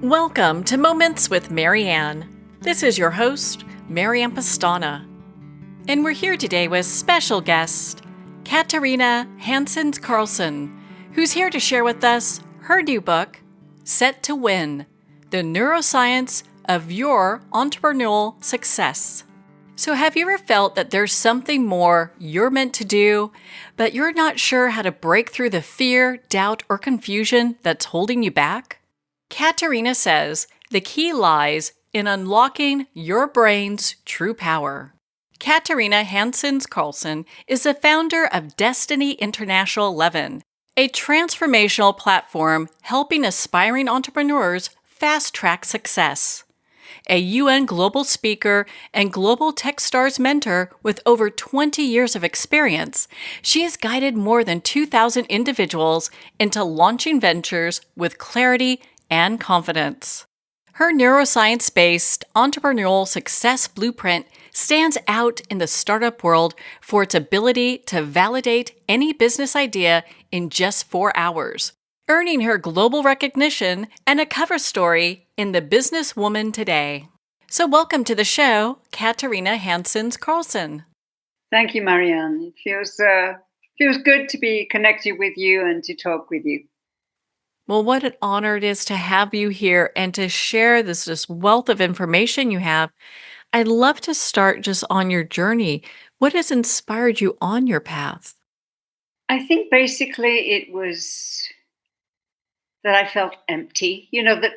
Welcome to Moments with Marianne. This is your host, Marianne Pastana. And we're here today with special guest, Katarina Hanssens Carlsson, who's here to share with us her new book, Set to Win, the neuroscience of your entrepreneurial success. So have you ever felt that there's something more you're meant to do, but you're not sure how to break through the fear, doubt, or confusion that's holding you back? Katarina says the key lies in unlocking your brain's true power. Katarina Hanssens Carlsson is the founder of Destiny International 11, a transformational platform helping aspiring entrepreneurs fast-track success. A UN global speaker and global TechStars mentor with over 20 years of experience, she has guided more than 2,000 individuals into launching ventures with clarity and confidence. Her neuroscience-based Entrepreneurial Success Blueprint stands out in the startup world for its ability to validate any business idea in just 4 hours, earning her global recognition and a cover story in The Businesswoman Today. So welcome to the show, Katarina Hanssens Carlsson. Thank you, Marianne. It feels good to be connected with you and to talk with you. Well, what an honor it is to have you here and to share this wealth of information you have. I'd love to start just on your journey. What has inspired you on your path? I think basically it was that I felt empty. That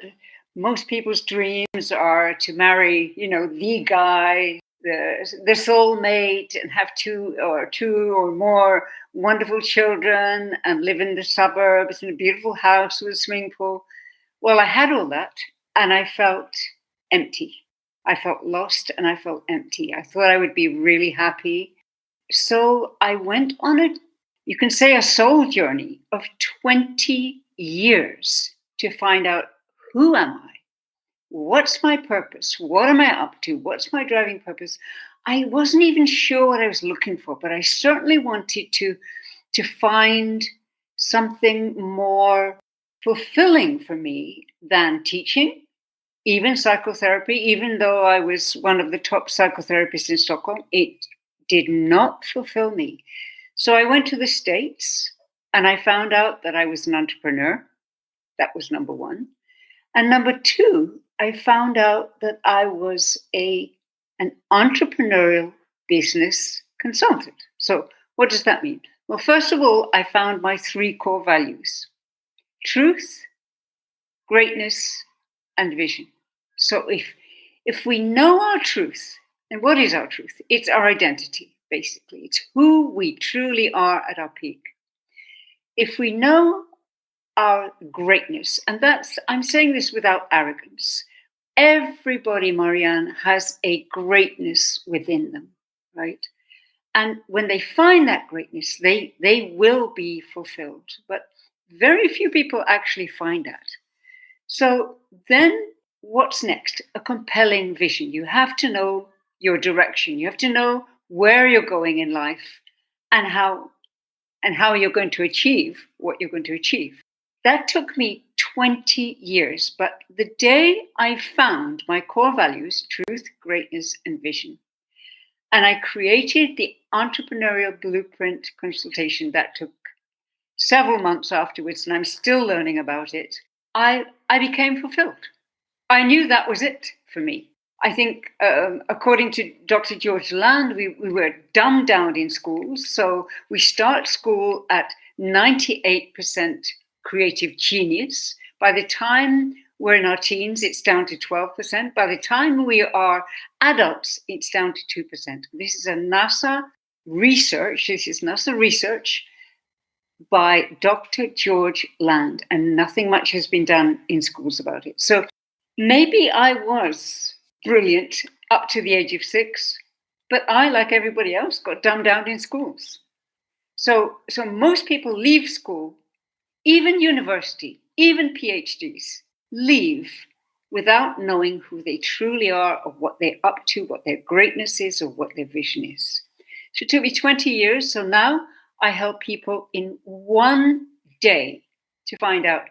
most people's dreams are to marry, the guy, the soulmate, and have two or more wonderful children and live in the suburbs in a beautiful house with a swimming pool. Well, I had all that and I felt empty. I felt lost and I felt empty. I thought I would be really happy. So I went on you can say a soul journey of 20 years to find out, who am I? What's my purpose? What am I up to? What's my driving purpose? I wasn't even sure what I was looking for, but I certainly wanted to find something more fulfilling for me than teaching, even psychotherapy. Even though I was one of the top psychotherapists in Stockholm, it did not fulfill me. So I went to the States and I found out that I was an entrepreneur. That was number one. And number two, I found out that I was an entrepreneurial business consultant. So what does that mean? Well, first of all, I found my 3 core values: truth, greatness, and vision. So if we know our truth, and what is our truth? It's our identity, basically. It's who we truly are at our peak. If we know our greatness, and I'm saying this without arrogance. Everybody, Marianne, has a greatness within them, right? And when they find that greatness, they will be fulfilled. But very few people actually find that. So then what's next? A compelling vision. You have to know your direction. You have to know where you're going in life and how you're going to achieve what you're going to achieve. That took me 20 years, but the day I found my core values, truth, greatness, and vision, and I created the Entrepreneurial Blueprint consultation that took several months afterwards, and I'm still learning about it, I became fulfilled. I knew that was it for me. I think, according to Dr. George Land, we were dumbed down in schools. So we start school at 98% creative genius. By the time we're in our teens, it's down to 12%. By the time we are adults, it's down to 2%. This is NASA research by Dr. George Land, and nothing much has been done in schools about it. So maybe I was brilliant up to the age of 6, but I, like everybody else, got dumbed down in schools. So most people leave school, even university, even PhDs, leave without knowing who they truly are, or what they're up to, what their greatness is, or what their vision is. So it took me 20 years. So now I help people in one day to find out,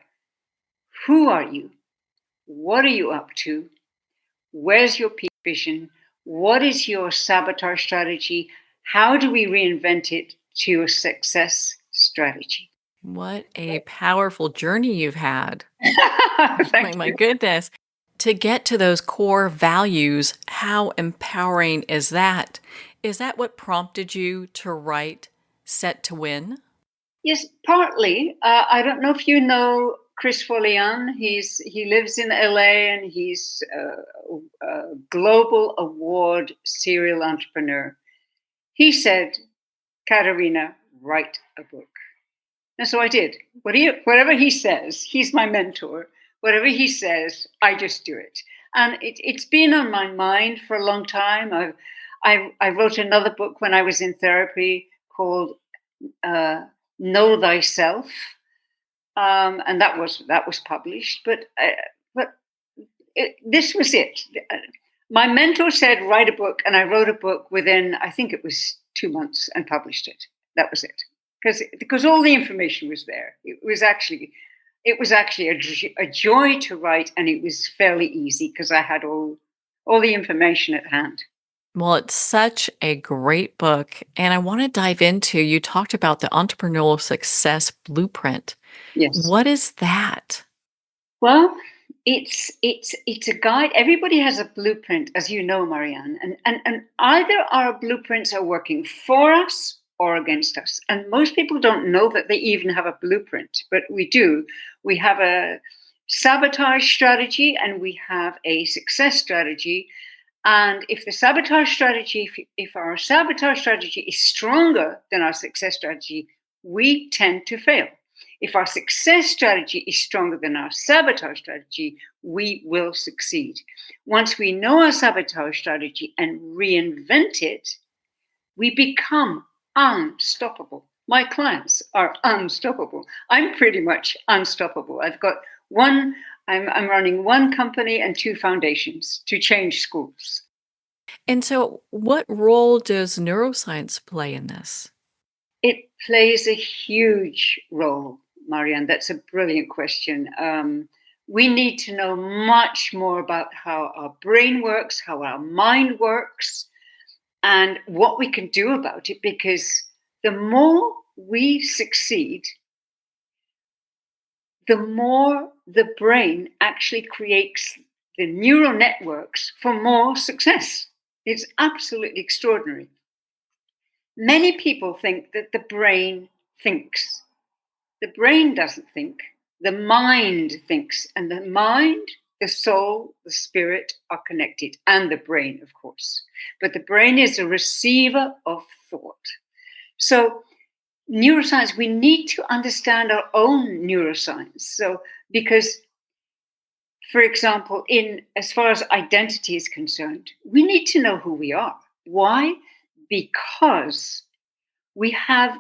who are you? What are you up to? Where's your peak vision? What is your sabotage strategy? How do we reinvent it to a success strategy? What a powerful journey you've had. Thank My you. goodness. To get to those core values, how empowering is that? Is that what prompted you to write Set to Win? Yes, partly. I don't know if you know Chris Follian. He lives in LA and he's a global award serial entrepreneur. He said, "Katarina, write a book." And so I did. Whatever he says, he's my mentor. Whatever he says, I just do it. And it's been on my mind for a long time. I wrote another book when I was in therapy called uh, Know Thyself, and that was published. But this was it. My mentor said, "Write a book," and I wrote a book within, I think it was 2 months, and published it. That was it, because all the information was there. It was actually a joy to write, and it was fairly easy because I had all the information at hand. Well, it's such a great book. And I want to dive into, you talked about the Entrepreneurial Success Blueprint. Yes. What is that? Well, it's a guide. Everybody has a blueprint, as you know, Marianne, and either our blueprints are working for us or against us. And most people don't know that they even have a blueprint, but we do. We have a sabotage strategy and we have a success strategy. And if the sabotage strategy, if our sabotage strategy is stronger than our success strategy, we tend to fail. If our success strategy is stronger than our sabotage strategy, we will succeed. Once we know our sabotage strategy and reinvent it, we become unstoppable. My clients are unstoppable. I'm pretty much unstoppable. I'm running one company and two foundations to change schools. And so, what role does neuroscience play in this? It plays a huge role, Marianne. That's a brilliant question. We need to know much more about how our brain works, how our mind works, and what we can do about it, because the more we succeed, the more the brain actually creates the neural networks for more success. It's absolutely extraordinary. Many people think that the brain thinks. The brain doesn't think, the mind thinks. And the mind, the soul, the spirit are connected, and the brain, of course. But the brain is a receiver of thought. So, neuroscience, we need to understand our own neuroscience. So, because, for example, in as far as identity is concerned, we need to know who we are. Why? Because we have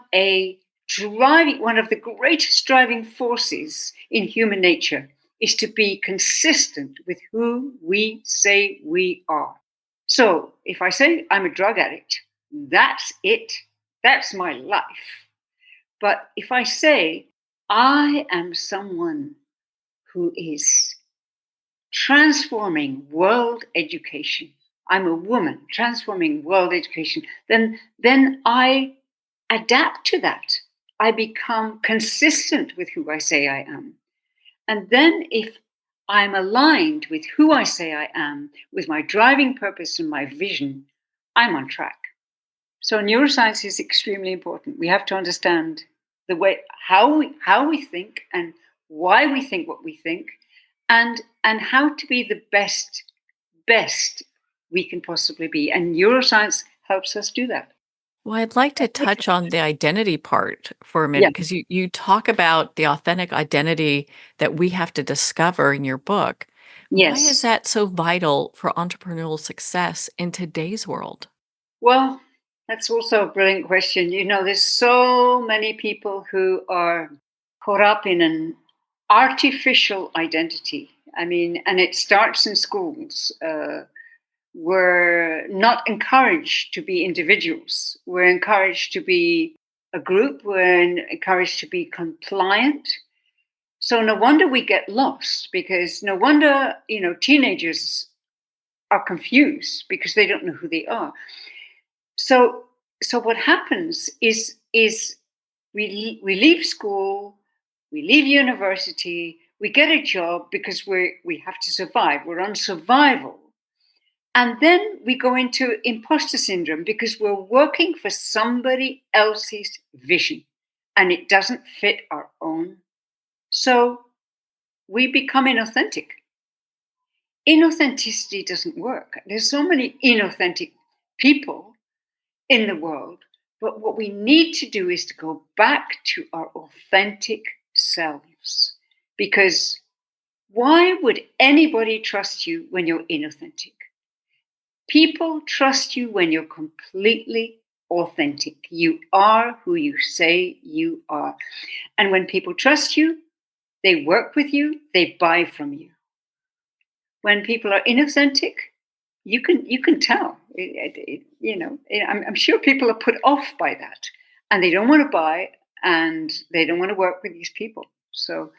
one of the greatest driving forces in human nature is to be consistent with who we say we are. So if I say I'm a drug addict, that's it. That's my life. But if I say I am someone who is transforming world education, I'm a woman transforming world education, then I adapt to that. I become consistent with who I say I am. And then if I'm aligned with who I say I am, with my driving purpose and my vision, I'm on track. So neuroscience is extremely important. We have to understand the way how we think and why we think what we think, and how to be the best we can possibly be. And neuroscience helps us do that. Well, I'd like to touch on the identity part for a Yeah. minute because you talk about the authentic identity that we have to discover in your book. Why is Yes. that so vital for entrepreneurial success in today's world? Well, that's also a brilliant question. There's so many people who are caught up in an artificial identity. I mean, and it starts in schools. We're not encouraged to be individuals. We're encouraged to be a group. We're encouraged to be compliant. So no wonder we get lost, because no wonder, teenagers are confused because they don't know who they are. So so what happens is we leave school, we leave university, we get a job because we have to survive. We're on survival. And then we go into imposter syndrome because we're working for somebody else's vision and it doesn't fit our own. So we become inauthentic. Inauthenticity doesn't work. There's so many inauthentic people in the world, but what we need to do is to go back to our authentic selves. Because why would anybody trust you when you're inauthentic? People trust you when you're completely authentic. You are who you say you are. And when people trust you, they work with you, they buy from you. When people are inauthentic, you can tell. I'm sure people are put off by that, and they don't want to buy, and they don't want to work with these people. So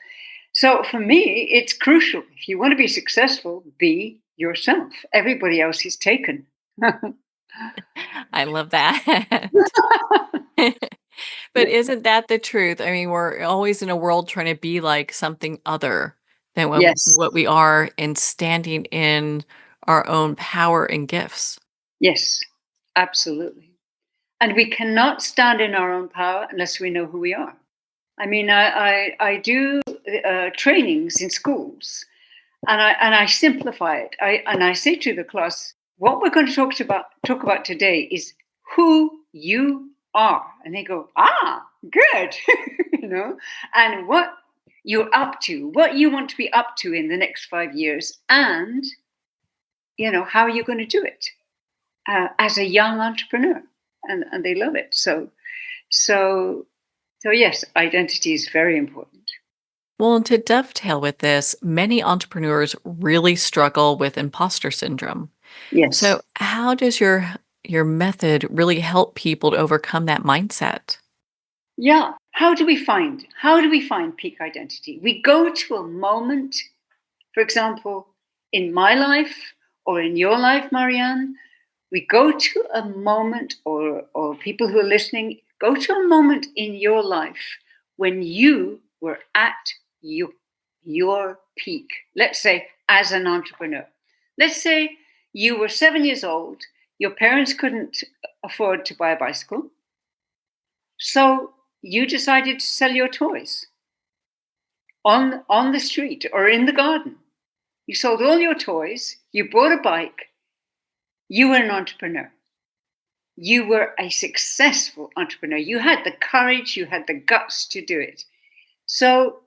for me, it's crucial. If you want to be successful, be yourself. Everybody else is taken. I love that. But isn't that the truth? I mean, we're always in a world trying to be like something other than Yes, what we are, and standing in our own power and gifts. yes, absolutely. And we cannot stand in our own power unless we know who we are. I mean, I do trainings in schools, and I simplify it. I say to the class, what we're going to talk about today is who you are, and they go, good, and what you're up to, what you want to be up to in the next 5 years, and how are you going to do it as a young entrepreneur, and they love it. So yes, identity is very important. Well, and to dovetail with this, many entrepreneurs really struggle with imposter syndrome. Yes. So, how does your method really help people to overcome that mindset? Yeah. How do we find peak identity? We go to a moment, for example, in my life or in your life, Marianne, we go to a moment, or people who are listening, go to a moment in your life when you were at your, your peak. Let's say as an entrepreneur. Let's say you were 7 years old, your parents couldn't afford to buy a bicycle, so you decided to sell your toys on the street or in the garden. You sold all your toys, you bought a bike, you were an entrepreneur. You were a successful entrepreneur. You had the courage, you had the guts to do it. So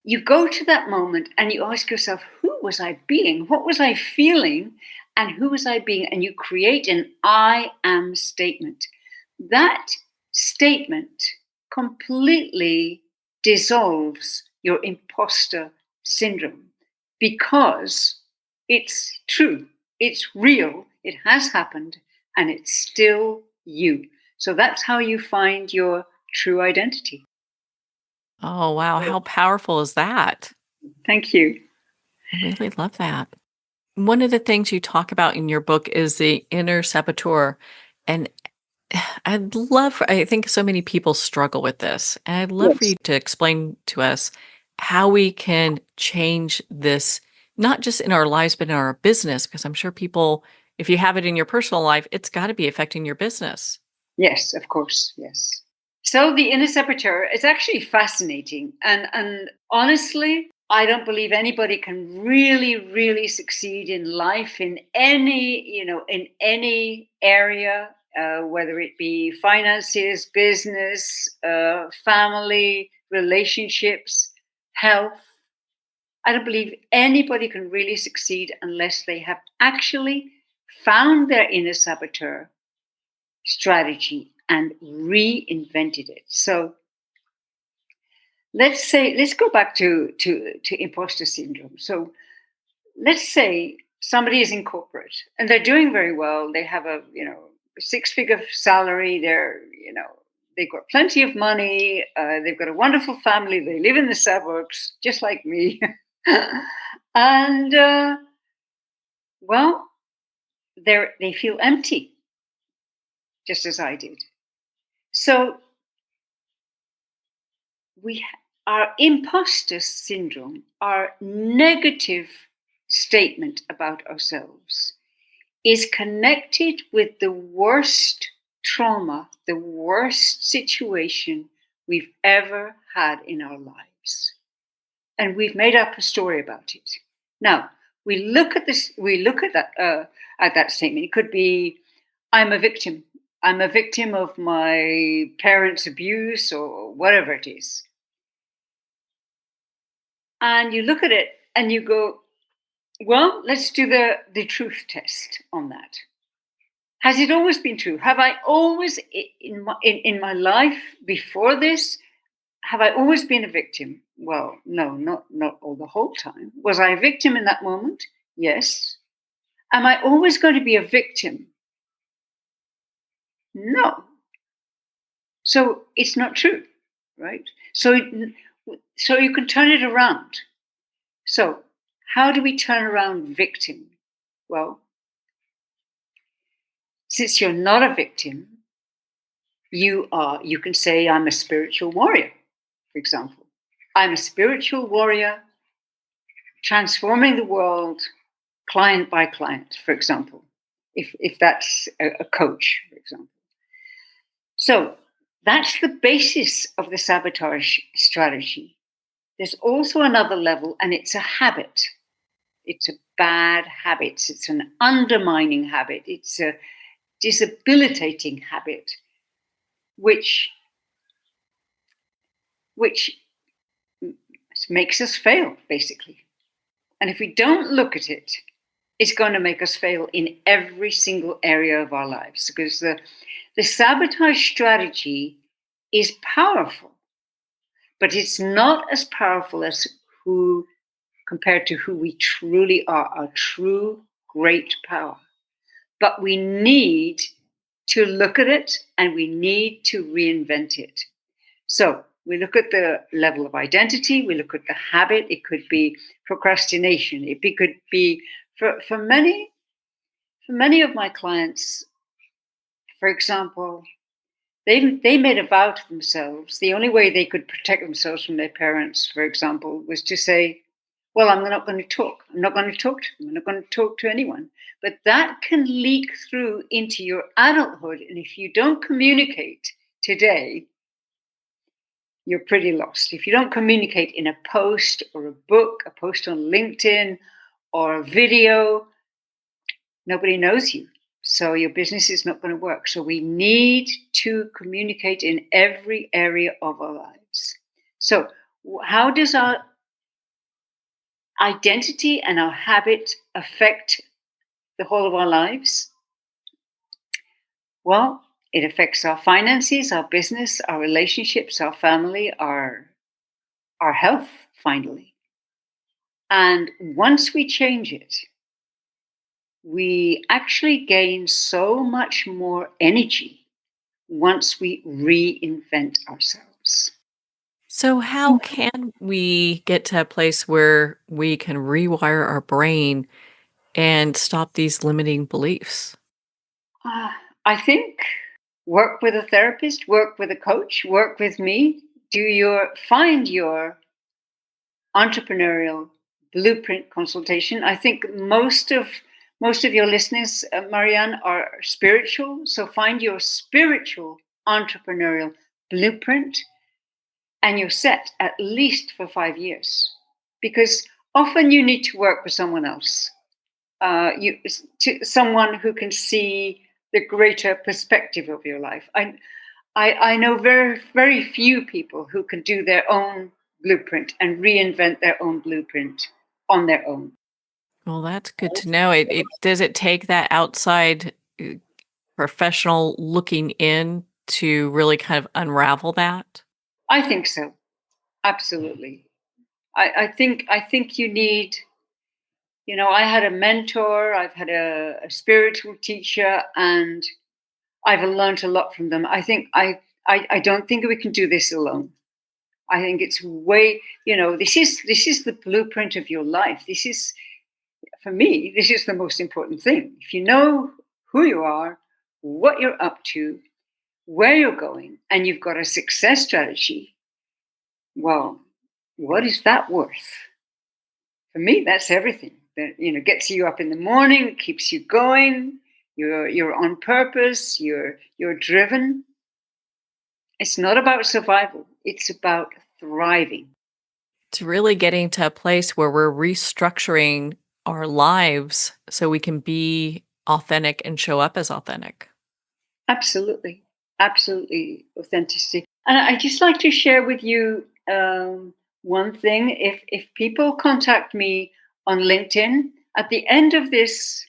you go to that moment and you ask yourself, who was I being? What was I feeling? And who was I being? And you create an I am statement. That statement completely dissolves your imposter syndrome, because it's true, it's real, it has happened, and it's still you. So that's how you find your true identity. Oh, wow. How powerful is that? Thank you. I really love that. One of the things you talk about in your book is the inner saboteur. And I think so many people struggle with this. And I'd love for Yes. you to explain to us how we can change this, not just in our lives, but in our business, because I'm sure people, if you have it in your personal life, it's got to be affecting your business. Yes, of course. Yes. So the inner saboteur is actually fascinating. And honestly, I don't believe anybody can really, really succeed in life in any area, whether it be finances, business, family, relationships, health. I don't believe anybody can really succeed unless they have actually found their inner saboteur strategy and reinvented it. So let's go back to imposter syndrome. So let's say somebody is in corporate and they're doing very well. They have a six-figure salary. They're they've got plenty of money, they've got a wonderful family, they live in the suburbs, just like me. And, well, they feel empty, just as I did. So our imposter syndrome, our negative statement about ourselves, is connected with the worst trauma, the worst situation we've ever had in our lives. And we've made up a story about it. Now, we look at that statement. It could be, I'm a victim. I'm a victim of my parents' abuse or whatever it is. And you look at it and you go, well, let's do the truth test on that. Has it always been true? Have I always, in my life before this, have I always been a victim? Well, no, not all the whole time. Was I a victim in that moment? Yes. Am I always going to be a victim? No. So it's not true, right? So you can turn it around. So how do we turn around victim? Well, since you're not a victim, you can say, I'm a spiritual warrior, for example. I'm a spiritual warrior transforming the world client by client, for example, if that's a coach, for example. So that's the basis of the sabotage strategy. There's also another level, and it's a habit. It's a bad habit. It's an undermining habit. It's a disabilitating habit, which makes us fail, basically. And if we don't look at it, it's going to make us fail in every single area of our lives, because the sabotage strategy is powerful, but it's not as powerful as compared to who we truly are, our true great power. But we need to look at it and we need to reinvent it. So we look at the level of identity, we look at the habit. It could be procrastination. It could be for many of my clients, for example, they made a vow to themselves. The only way they could protect themselves from their parents, for example, was to say, well, I'm not going to talk. I'm not going to talk to them. I'm not going to talk to anyone. But that can leak through into your adulthood. And if you don't communicate today, you're pretty lost. If you don't communicate in a post or a book, a post on LinkedIn or a video, nobody knows you. So your business is not going to work. So we need to communicate in every area of our lives. So how does our identity and our habit affect the whole of our lives? Well, it affects our finances, our business, our relationships, our family, our health, finally. And once we change it, we actually gain so much more energy once we reinvent ourselves. So, how can we get to a place where we can rewire our brain and stop these limiting beliefs? I think work with a therapist, work with a coach, work with me. Find your entrepreneurial blueprint consultation. I think most of your listeners, Marianne, are spiritual. So find your spiritual entrepreneurial blueprint, and you're set at least for 5 years, because often you need to work with someone else, someone who can see the greater perspective of your life. I know very, very few people who can do their own blueprint and reinvent their own blueprint on their own. Well, that's good to know. It does it take that outside professional looking in to really kind of unravel that? I think so. Absolutely. I think you need, I had a mentor, I've had a spiritual teacher, and I've learned a lot from them. I think I don't think we can do this alone. I think it's way, this is the blueprint of your life. This is, for me, this is the most important thing. If you know who you are, what you're up to, where you're going, and you've got a success strategy, well, what is that worth? For me, that's everything. That gets you up in the morning, keeps you going. You're on purpose. You're driven. It's not about survival. It's about thriving. It's really getting to a place where we're restructuring our lives so we can be authentic and show up as authentic. Absolutely, absolutely authenticity. And I just like to share with you one thing. If people contact me on LinkedIn, at the end of this,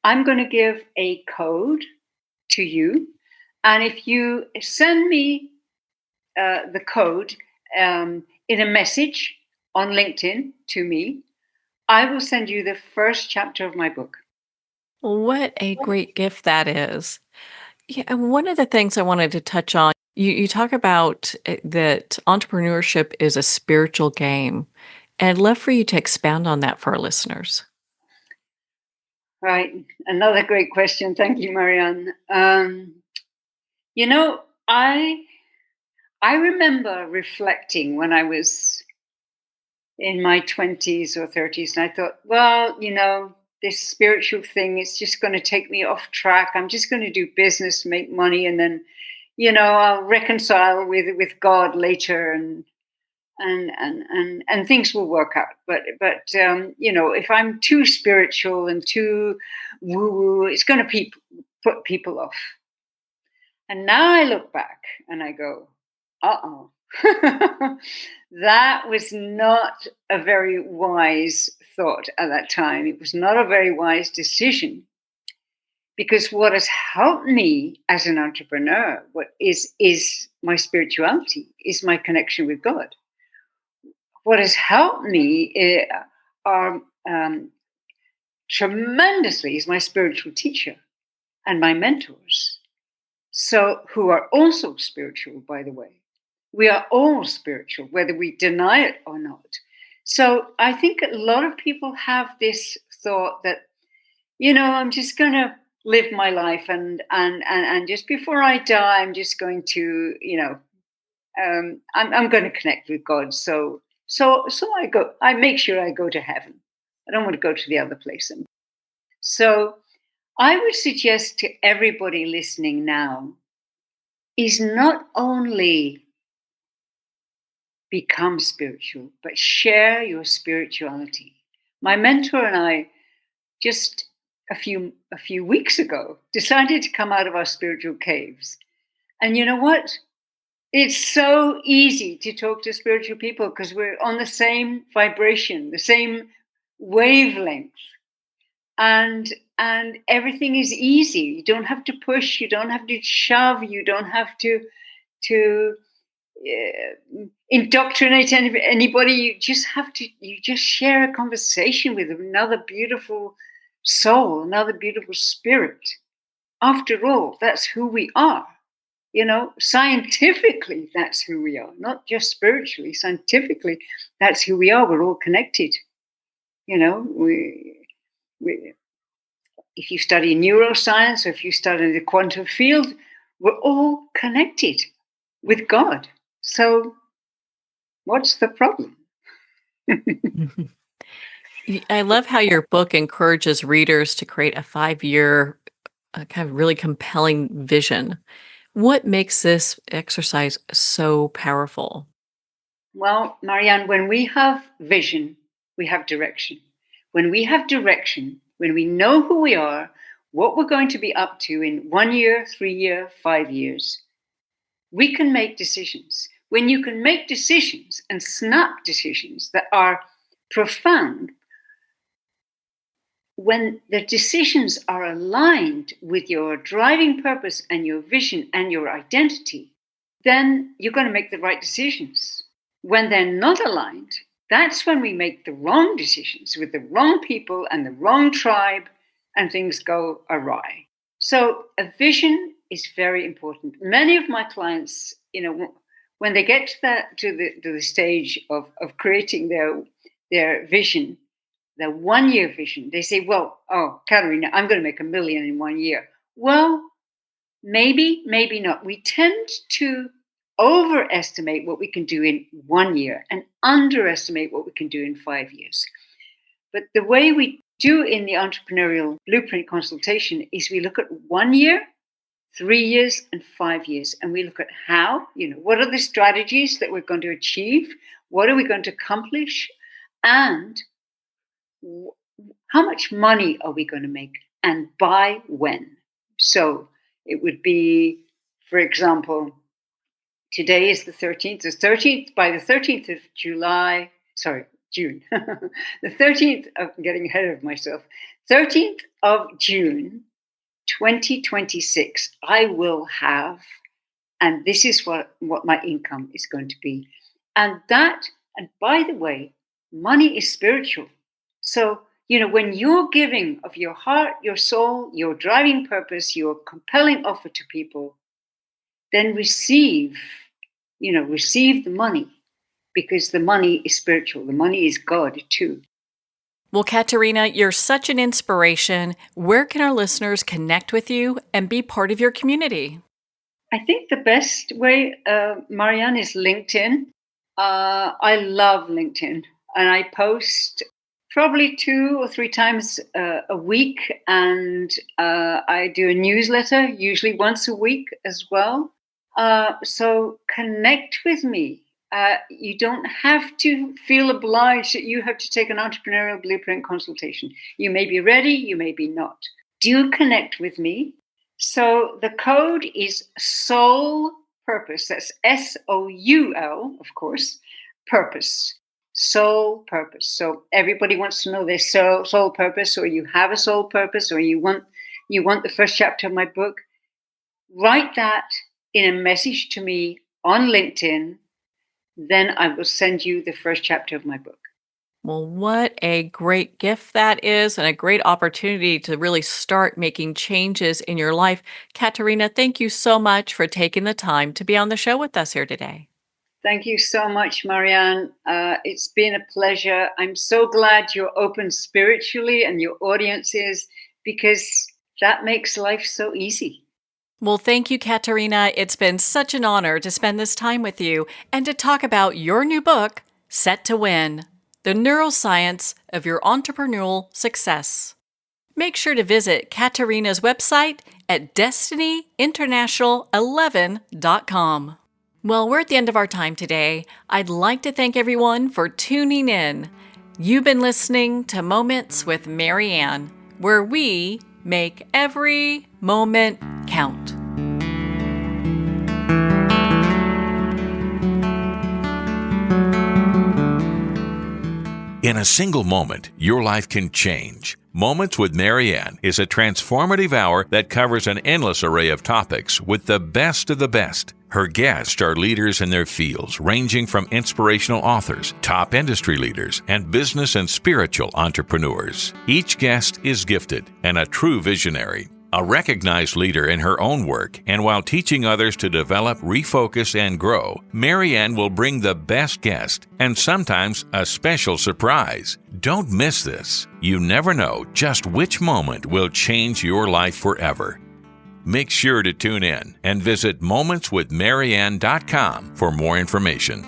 I'm going to give a code to you. And if you send me the code in a message on LinkedIn to me, I will send you the first chapter of my book. What a great gift that is. Yeah, and one of the things I wanted to touch on, you talk about that entrepreneurship is a spiritual game. And I'd love for you to expound on that for our listeners. Right. Another great question. Thank you, Marianne. I remember reflecting when I was in my 20s or 30s, and I thought, well, this spiritual thing is just going to take me off track. I'm just going to do business, make money, and then, I'll reconcile with God later, and things will work out. But if I'm too spiritual and too woo woo, it's going to put people off. And now I look back and I go, uh-oh. That was not a very wise thought at that time. It was not a very wise decision, because what has helped me as an entrepreneur, what is my spirituality, is my connection with God. What has helped me are tremendously is my spiritual teacher and my mentors. So, who are also spiritual, by the way. We are all spiritual, whether we deny it or not. So I think a lot of people have this thought that, I'm just going to live my life and just before I die, I'm just going to, I'm going to connect with God. So I make sure I go to heaven. I don't want to go to the other place. So I would suggest to everybody listening now is not only become spiritual, but share your spirituality. My mentor and I, just a few weeks ago, decided to come out of our spiritual caves. And you know what? It's so easy to talk to spiritual people because we're on the same vibration, the same wavelength. And everything is easy. You don't have to push, you don't have to shove, you don't have to indoctrinate anybody. You just share a conversation with another beautiful soul, another beautiful spirit. After all, that's who we are. Scientifically, that's who we are, not just spiritually. Scientifically, that's who we are. We're all connected. If you study neuroscience or if you study the quantum field, we're all connected with God. So what's the problem? I love how your book encourages readers to create a 5-year kind of really compelling vision. What makes this exercise so powerful? Well, Marianne, when we have vision, we have direction. When we have direction, when we know who we are, what we're going to be up to in 1 year, 3 years, 5 years, we can make decisions. When you can make decisions and snap decisions that are profound, when the decisions are aligned with your driving purpose and your vision and your identity, then you're going to make the right decisions. When they're not aligned, that's when we make the wrong decisions with the wrong people and the wrong tribe, and things go awry. So a vision is very important. Many of my clients, when they get to the stage of creating their vision, their 1 year vision, they say, well, oh, Katarina, I'm going to make $1 million in 1 year. Well, maybe not. We tend to overestimate what we can do in 1 year and underestimate what we can do in 5 years. But the way we do in the Entrepreneurial Blueprint consultation is we look at 1 year, 3 years, and 5 years. And we look at how, what are the strategies that we're going to achieve? What are we going to accomplish? And how much money are we going to make? And by when? So it would be, for example, today is the 13th. By the 13th of June. The 13th, I'm getting ahead of myself. 13th of June, 2026, I will have, and this is what my income is going to be. And by the way, money is spiritual. So, when you're giving of your heart, your soul, your driving purpose, your compelling offer to people, then receive the money, because the money is spiritual. The money is God too. Well, Katarina, you're such an inspiration. Where can our listeners connect with you and be part of your community? I think the best way, Marianne, is LinkedIn. I love LinkedIn, and I post probably 2 or 3 times a week, and I do a newsletter usually once a week as well. So connect with me. You don't have to feel obliged that you have to take an Entrepreneurial Blueprint consultation. You may be ready, you may be not. Do connect with me. So the code is Soul Purpose. That's SOUL, of course, purpose. Soul Purpose. So everybody wants to know their soul purpose, or you have a soul purpose, or you want the first chapter of my book. Write that in a message to me on LinkedIn. Then I will send you the first chapter of my book. Well, what a great gift that is, and a great opportunity to really start making changes in your life. Katarina, thank you so much for taking the time to be on the show with us here today. Thank you so much, Marianne. It's been a pleasure. I'm so glad you're open spiritually and your audience is, because that makes life so easy. Well, thank you, Katarina. It's been such an honor to spend this time with you and to talk about your new book, Set to Win, The Neuroscience of Your Entrepreneurial Success. Make sure to visit Katarina's website at destinyinternational11.com. Well, we're at the end of our time today. I'd like to thank everyone for tuning in. You've been listening to Moments with Marianne, where we make every moment count. In a single moment, your life can change. Moments with Marianne is a transformative hour that covers an endless array of topics with the best of the best. Her guests are leaders in their fields, ranging from inspirational authors, top industry leaders, and business and spiritual entrepreneurs. Each guest is gifted and a true visionary, a recognized leader in her own work, and while teaching others to develop, refocus, and grow, Marianne will bring the best guest and sometimes a special surprise. Don't miss this. You never know just which moment will change your life forever. Make sure to tune in and visit momentswithmarianne.com for more information.